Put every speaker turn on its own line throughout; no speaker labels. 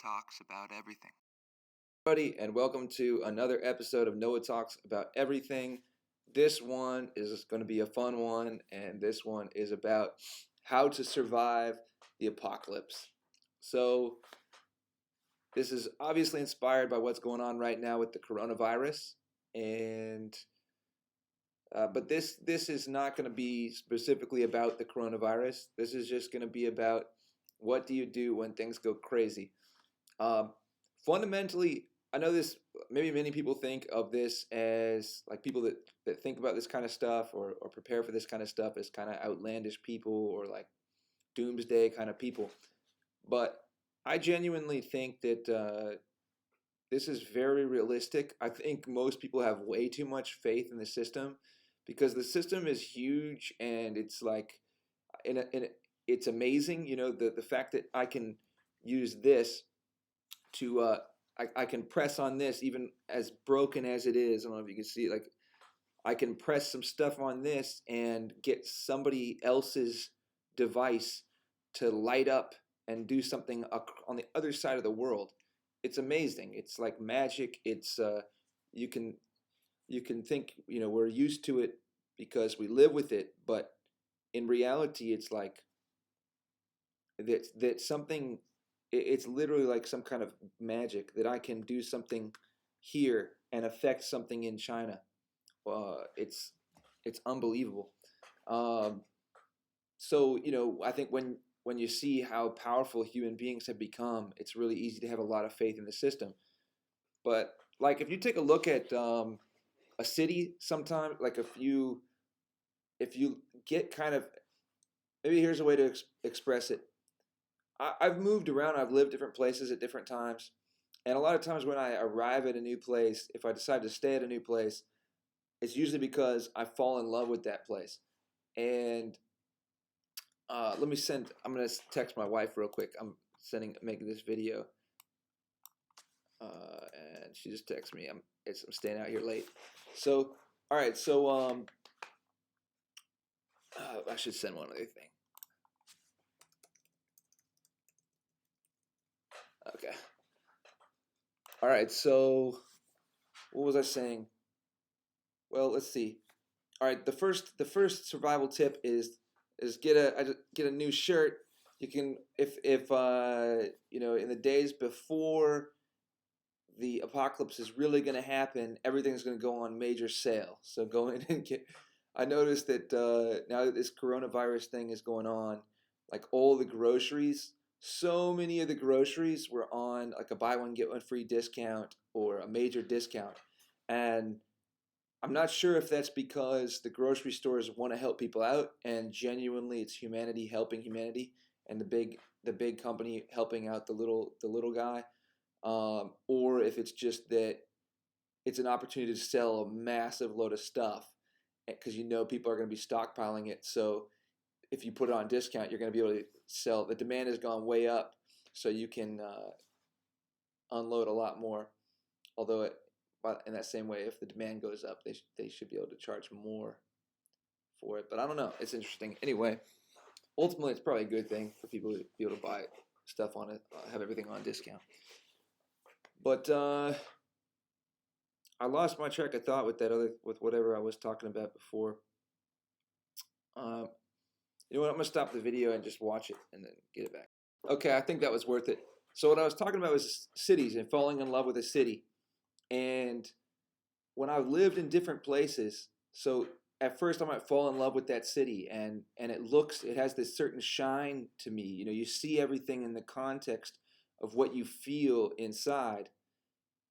Talks About Everything.
Everybody, and welcome to another episode of Noah Talks About Everything. This one is going to be a fun one, and this one is about how to survive the apocalypse. So, this is obviously inspired by what's going on right now with the coronavirus, and but this is not going to be specifically about the coronavirus. This is just going to be about what do you do when things go crazy. Um, Fundamentally, I know this. Maybe many people think of this as like people that think about this kind of stuff or prepare for this kind of stuff as kind of outlandish people or like doomsday kind of people. But I genuinely think that this is very realistic. I think most people have way too much faith in the system because the system is huge and it's like it's amazing. You know, the fact that I can use this to I can press on this even as broken as it is. I don't know if you can see it. Like I can press some stuff on this and get somebody else's device to light up and do something on the other side of the world. It's amazing. It's like magic. It's you can you can think, you know, we're used to it because we live with it, but in reality it's like that something, it's literally like some kind of magic that I can do something here and affect something in China. It's unbelievable. Um, so you know, I think when you see how powerful human beings have become, it's really easy to have a lot of faith in the system. But like if you take a look at a city, sometime like if you get kind of, maybe here's a way to express it. I've moved around. I've lived different places at different times, and a lot of times when I arrive at a new place, if I decide to stay at a new place, it's usually because I fall in love with that place. And let me send. I'm gonna text my wife real quick. Making this video, and she just texted me. I'm staying out here late. So all right. So I should send one other thing. Okay. All right. So what was I saying? Well, let's see. All right, the first survival tip is get a new shirt. You can, if you know, in the days before the apocalypse is really going to happen, everything's going to go on major sale. So go in and get. I noticed that now that this coronavirus thing is going on, like all the groceries, so many of the groceries were on like a buy one get one free discount or a major discount, and I'm not sure if that's because the grocery stores want to help people out and genuinely it's humanity helping humanity and the big company helping out the little guy, or if it's just that it's an opportunity to sell a massive load of stuff because you know people are going to be stockpiling it. So if you put it on discount, you're going to be able to sell. The demand has gone way up, so you can unload a lot more. Although but in that same way, if the demand goes up, they should be able to charge more for it. But I don't know. It's interesting. Anyway, ultimately, it's probably a good thing for people to be able to buy stuff on it, have everything on discount. But I lost my track of thought with whatever I was talking about before. Um, you know what? I'm gonna stop the video and just watch it and then get it back. Okay, I think that was worth it. So what I was talking about was cities and falling in love with a city. And when I've lived in different places, so at first I might fall in love with that city and it has this certain shine to me. You know, you see everything in the context of what you feel inside.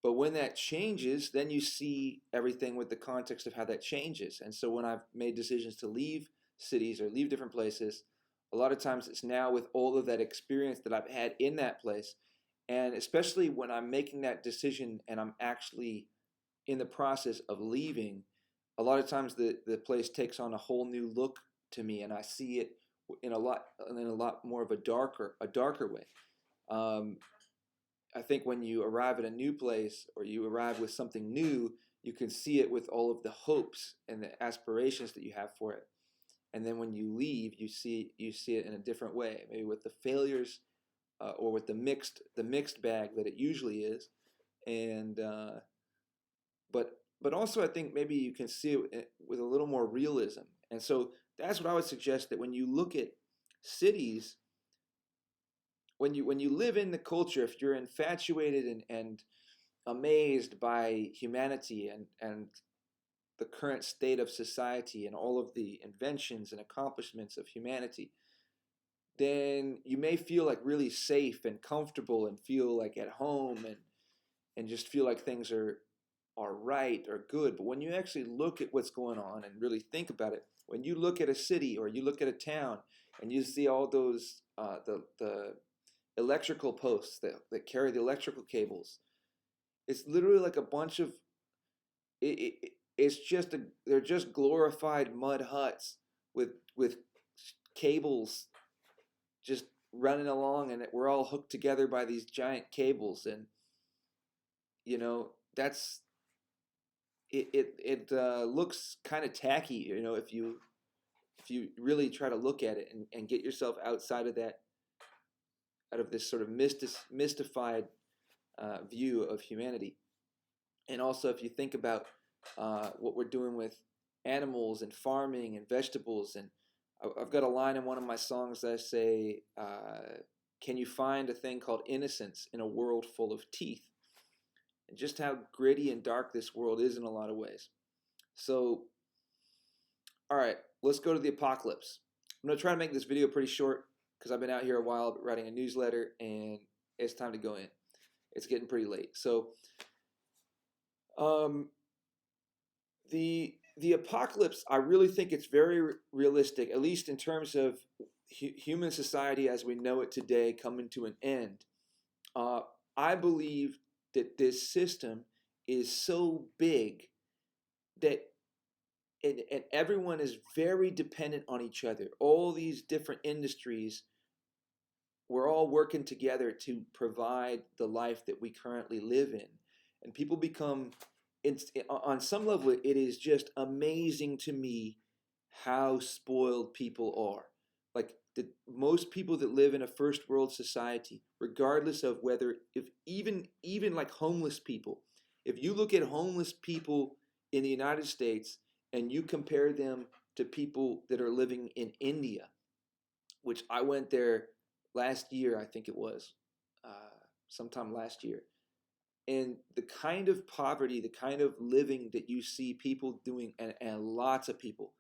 But when that changes, then you see everything with the context of how that changes. And so when I've made decisions to leave cities or leave different places, a lot of times it's now with all of that experience that I've had in that place. And especially when I'm making that decision and I'm actually in the process of leaving, a lot of times the place takes on a whole new look to me, and I see it in a lot more of a darker way. Um, I think when you arrive at a new place or you arrive with something new, you can see it with all of the hopes and the aspirations that you have for it. And then when you leave, you see it in a different way, maybe with the failures or with the mixed bag that it usually is, and but also I think maybe you can see it with a little more realism. And so that's what I would suggest, that when you look at cities, when you live in the culture, if you're infatuated and amazed by humanity and the current state of society and all of the inventions and accomplishments of humanity, then you may feel like really safe and comfortable and feel like at home and just feel like things are right or good. But when you actually look at what's going on and really think about it, when you look at a city or you look at a town and you see all those the electrical posts that carry the electrical cables, it's literally like a bunch of it's just they're just glorified mud huts with cables just running along, and we're all hooked together by these giant cables. And you know, that's it looks kind of tacky, you know, if you really try to look at it and get yourself outside of that, out of this sort of mystified view of humanity. And also, if you think about what we're doing with animals and farming and vegetables, and I've got a line in one of my songs that I say, "Can you find a thing called innocence in a world full of teeth?" And just how gritty and dark this world is in a lot of ways. So, all right, let's go to the apocalypse. I'm going to try to make this video pretty short because I've been out here a while writing a newsletter, and it's time to go in. It's getting pretty late. So, the apocalypse, I really think it's very realistic, at least in terms of human society as we know it today coming to an end. I believe that this system is so big that and everyone is very dependent on each other. All these different industries, we're all working together to provide the life that we currently live in. And people become, on some level, it is just amazing to me how spoiled people are. Like most people that live in a first world society, regardless of whether, if even like homeless people, if you look at homeless people in the United States and you compare them to people that are living in India, which I went there last year, I think it was, sometime last year, and the kind of poverty, the kind of living that you see people doing, and lots of people,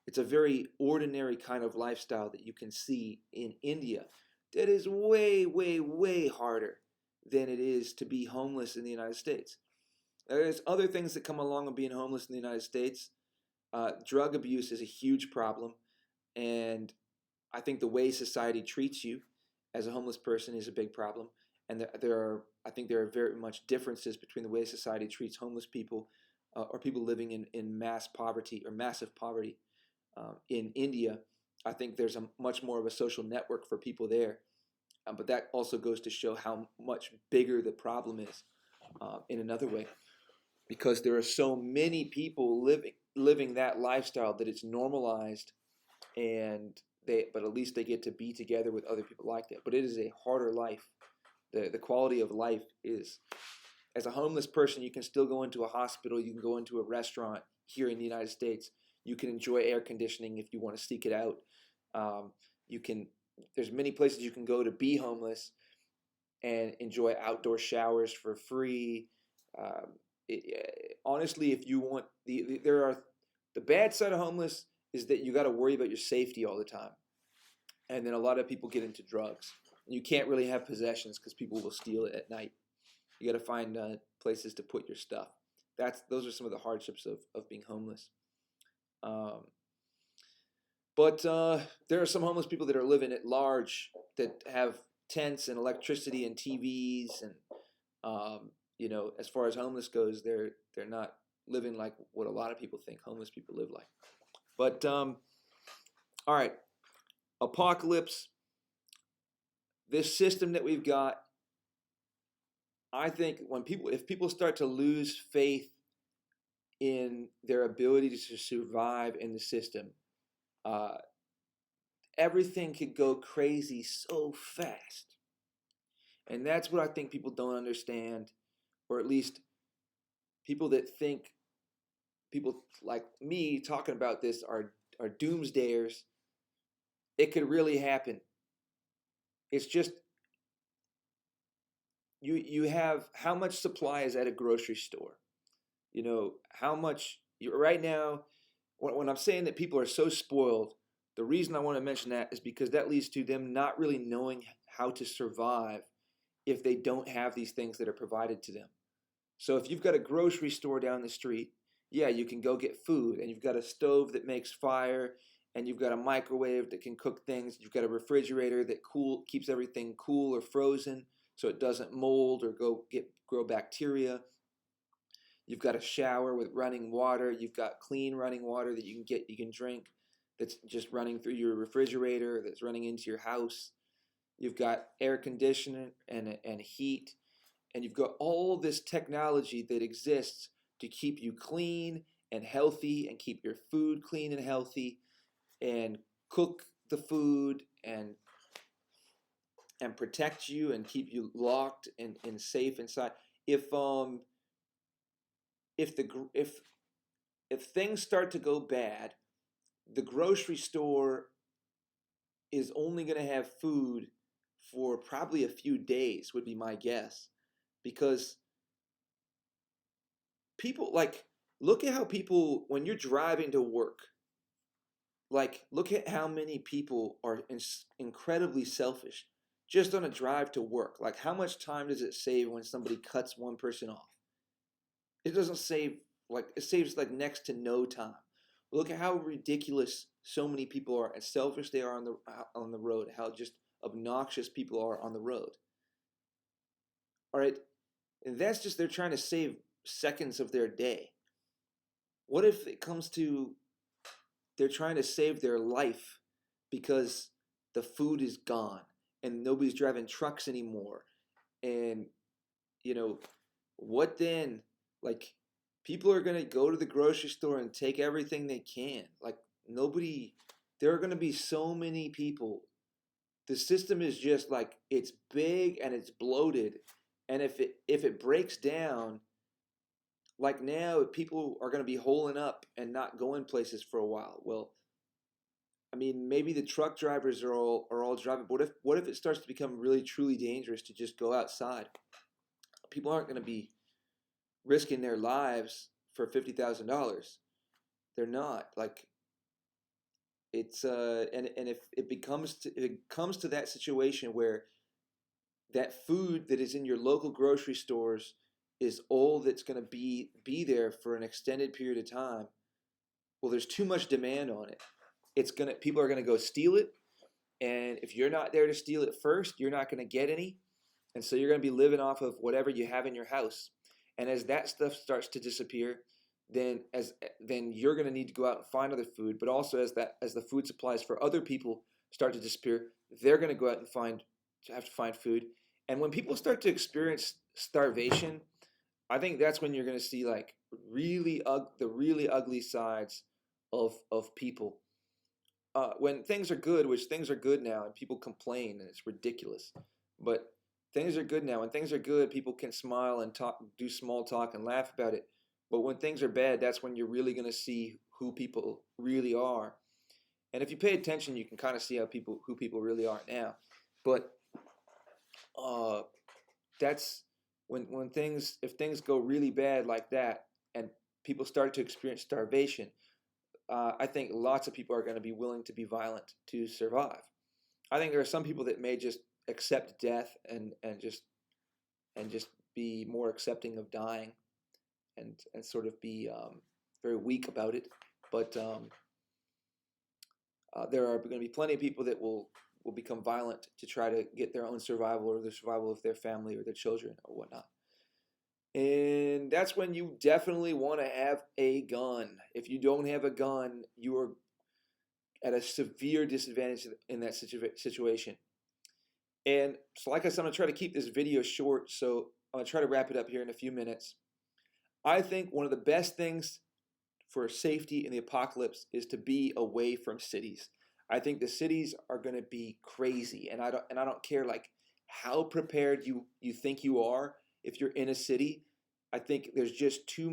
it's a very ordinary kind of lifestyle that you can see in India that is way, way, way harder than it is to be homeless in the United States. There's other things that come along with being homeless in the United States. Drug abuse is a huge problem, and I think the way society treats you as a homeless person is a big problem. And I think there are very much differences between the way society treats homeless people or people living in mass poverty or massive poverty. In India, I think there's a much more of a social network for people there. But that also goes to show how much bigger the problem is in another way, because there are so many people living that lifestyle that it's normalized, and but at least they get to be together with other people like that. But it is a harder life. The quality of life is, as a homeless person, you can still go into a hospital, you can go into a restaurant here in the United States, you can enjoy air conditioning if you want to seek it out. There's many places you can go to be homeless and enjoy outdoor showers for free. Honestly, if you want, the bad side of homeless is that you got to worry about your safety all the time, and then a lot of people get into drugs. And you can't really have possessions because people will steal it at night. You got to find places to put your stuff. Those are some of the hardships of being homeless. But there are some homeless people that are living at large that have tents and electricity and TVs, and as far as homeless goes, they're not living like what a lot of people think homeless people live like. But all right, apocalypse. This system that we've got, I think if people start to lose faith in their ability to survive in the system, everything could go crazy so fast. And that's what I think people don't understand, or at least people that think people like me talking about this are doomsdayers. It could really happen. It's just you have how much supply is at a grocery store. How much you right now. When I'm saying that people are so spoiled, the reason I want to mention that is because that leads to them not really knowing how to survive if they don't have these things that are provided to them. So if you've got a grocery store down the street, yeah, you can go get food, and you've got a stove that makes fire, and you've got a microwave that can cook things. You've got a refrigerator that keeps everything cool or frozen so it doesn't mold or grow bacteria. You've got a shower with running water. You've got clean running water that you can drink that's just running through your refrigerator, that's running into your house. You've got air conditioning and heat, and you've got all this technology that exists to keep you clean and healthy and keep your food clean and healthy and cook the food and protect you and keep you locked and safe inside. If if the if things start to go bad, the grocery store is only going to have food for probably a few days, would be my guess, because people like look at how people when you're driving to work, like look at how many people are incredibly selfish just on a drive to work. Like how much time does it save when somebody cuts one person off? It doesn't save, like it saves like next to no time. Look at how ridiculous so many people are and selfish they are on the road. How just obnoxious people are on the road. All right, and that's just they're trying to save seconds of their day. What if it comes to they're trying to save their life because the food is gone and nobody's driving trucks anymore? And you know, what then? Like people are going to go to the grocery store and take everything they can. Like nobody there are going to be so many people. The system is just like it's big and it's bloated, and if it breaks down, like now people are going to be holing up and not going places for a while. Well, I mean, maybe the truck drivers are all driving. But what if it starts to become really truly dangerous to just go outside? People aren't going to be risking their lives for $50,000. They're not. Like it's and if it comes to that situation where that food that is in your local grocery stores is all that's going to be there for an extended period of time, well, there's too much demand on it. People are going to go steal it, and if you're not there to steal it first, you're not going to get any, and so you're going to be living off of whatever you have in your house. And as that stuff starts to disappear, then you're going to need to go out and find other food. But also as the food supplies for other people start to disappear, they're going to go out and have to find food. And when people start to experience starvation, I think that's when you're going to see like the really ugly sides of people. When things are good, which things are good now, and people complain, and it's ridiculous. But things are good now. When things are good, people can smile and talk, do small talk, and laugh about it. But when things are bad, that's when you're really going to see who people really are. And if you pay attention, you can kind of see who people really are now. But uh, that's when things if things go really bad like that, and people start to experience starvation, I think lots of people are going to be willing to be violent to survive. I think there are some people that may just accept death and just be more accepting of dying and sort of be very weak about it. But there are going to be plenty of people that will become violent to try to get their own survival or the survival of their family or their children or whatnot. And that's when you definitely want to have a gun. If you don't have a gun, you are at a severe disadvantage in that situation. And so, like I said, I'm going to try to keep this video short, so I'm going to try to wrap it up here in a few minutes. I think one of the best things for safety in the apocalypse is to be away from cities. I think the cities are going to be crazy, and I don't care like how prepared you think you are if you're in a city. I think there's just too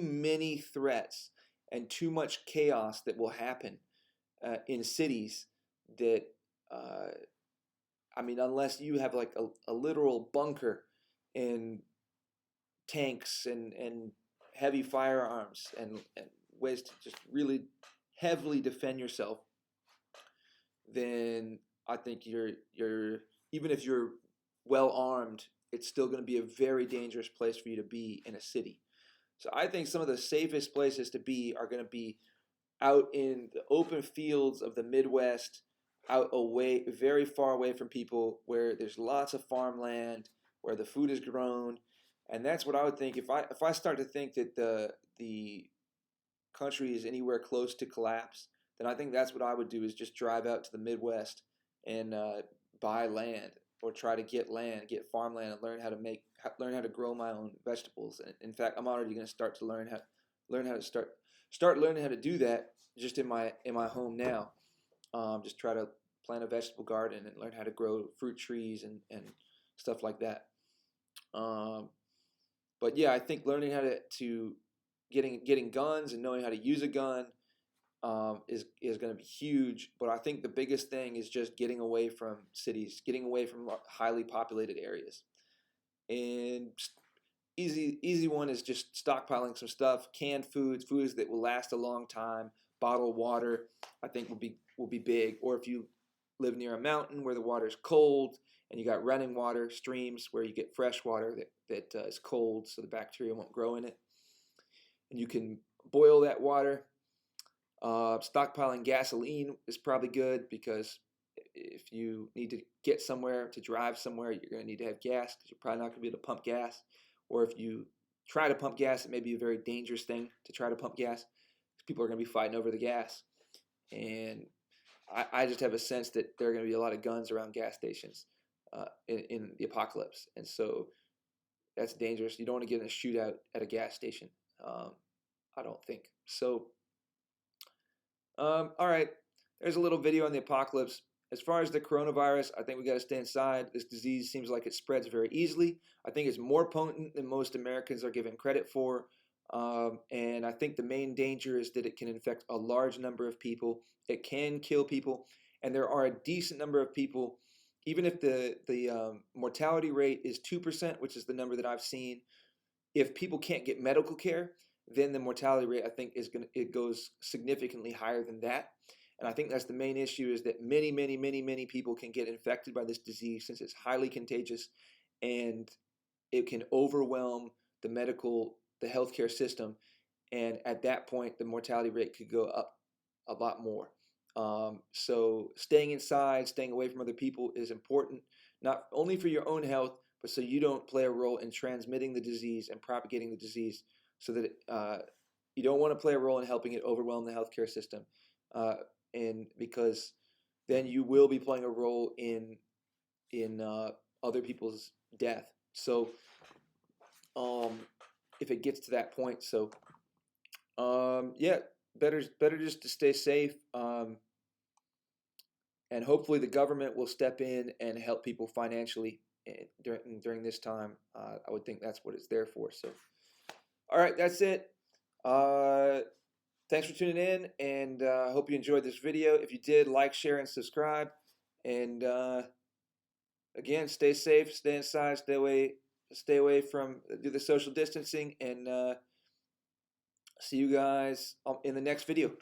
many threats and too much chaos that will happen in cities that uh, I mean, unless you have like a literal bunker and tanks and heavy firearms and ways to just really heavily defend yourself, then I think you're even if you're well armed, it's still going to be a very dangerous place for you to be in a city. So I think some of the safest places to be are going to be out in the open fields of the Midwest, out away, very far away from people, where there's lots of farmland, where the food is grown, and that's what I would think if I start to think that the country is anywhere close to collapse, then I think that's what I would do is just drive out to the Midwest and buy land or try to get land, get farmland, and learn how to grow my own vegetables. And in fact, I'm already going to start to learn how to start learning how to do that just in my home now. Just try to plant a vegetable garden and learn how to grow fruit trees and stuff like that. Um, but yeah, I think learning how to getting guns and knowing how to use a gun is going to be huge. But I think the biggest thing is just getting away from cities, getting away from highly populated areas. And easy one is just stockpiling some stuff, canned foods that will last a long time, bottled water. I think will be big. Or if you live near a mountain where the water is cold and you got running water, streams where you get fresh water that is cold, so the bacteria won't grow in it, and you can boil that water. Stockpiling gasoline is probably good because if you need to get somewhere, to drive somewhere, you're going to need to have gas because you're probably not going to be able to pump gas. Or if you try to pump gas, it may be a very dangerous thing to try to pump gas because people are going to be fighting over the gas. And I just have a sense that there are going to be a lot of guns around gas stations in the apocalypse. And so that's dangerous. You don't want to get in a shootout at a gas station, I don't think. So, all right, there's a little video on the apocalypse. As far as the coronavirus, I think we got to stay inside. This disease seems like it spreads very easily. I think it's more potent than most Americans are given credit for. And I think the main danger is that it can infect a large number of people. It can kill people. And there are a decent number of people, even if the mortality rate is 2%, which is the number that I've seen, if people can't get medical care, then the mortality rate, I think, it goes significantly higher than that. And I think that's the main issue, is that many people can get infected by this disease since it's highly contagious, and it can overwhelm the healthcare system. And at that point, the mortality rate could go up a lot more. So staying inside, staying away from other people is important, not only for your own health, but so you don't play a role in transmitting the disease and propagating the disease, so that you don't want to play a role in helping it overwhelm the healthcare system. And because then you will be playing a role in other people's death. So if it gets to that point, so yeah, better just to stay safe. And hopefully the government will step in and help people financially during this time. I would think that's what it's there for. So, all right, that's it. Thanks for tuning in, and I hope you enjoyed this video. If you did, like, share, and subscribe. And again, stay safe, stay inside, stay away from, do the social distancing, and see you guys in the next video.